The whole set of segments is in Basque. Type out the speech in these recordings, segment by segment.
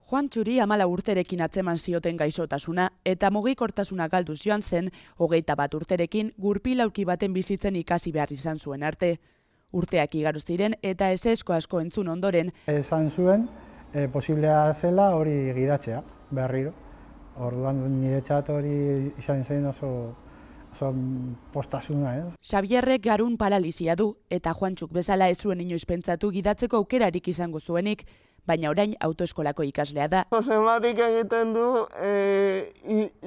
Juantxuri 14 urterekin atzeman zioten gaixotasuna eta mugikortasuna galduz joan zen 21 urterekin gurpilauki baten bizitzen ikasi behar izan zuen arte. Urteak igaro ziren eta ezesko asko entzun ondoren. Esan zuen, posiblea zela hori gidatzea, berriro. Orduan niretzat hori izan zen oso postasuna. Xabierrek garun paralisia du eta Juantxuk bezala ez zuen inoiz pentsatu gidatzeko aukerarik izango zuenik, baina orain autoeskolako ikaslea da. Josemarik egiten du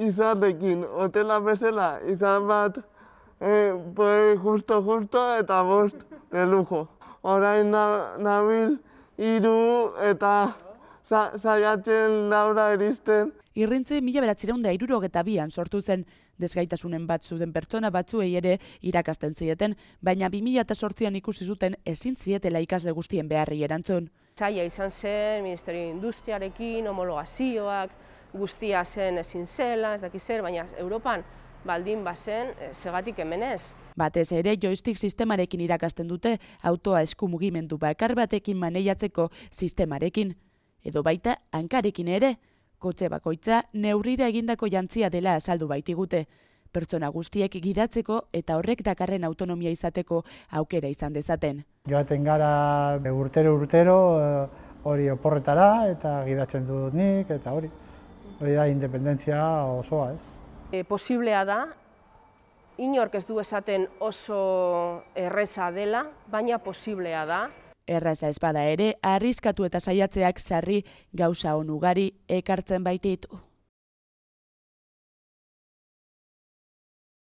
izarrekin, hotela bezala, izan bat justo eta 5 de lujo. Orain nabil 3 eta saiatzen laura eristen. Irrintze 1962an sortu zen, desgaitasunen bat zuten pertsona batzuei ere irakasten zieten, baina 2008an ikusi zuten ezin zietela ikasle guztien beharrei erantzun. Zaila izan zen, Ministerio Industriarekin, homologazioak, guztia zen ezin zela, ez dakiz zer, baina Europan baldin bazen, segatik hemen ez. Batez ere joystick sistemarekin irakasten dute, autoa eskumugimendu bakar batekin maneiatzeko sistemarekin. Edo baita hankarekin ere, kotxe bakoitza neurrira egindako jantzia dela azaldu baitigute. Pertsona guztiek gidatzeko eta horrek dakarren autonomia izateko aukera izan dezaten. Joaten gara urtero hori oporretara eta gidatzen dut nik eta hori. Hori da independentzia osoa, ez? Posiblea da, inork ez du esaten oso erreza dela, baina posiblea da. Erraza ez bada ere, arriskatu eta saiatzeak sarri gauza on ugari ekartzen baititu.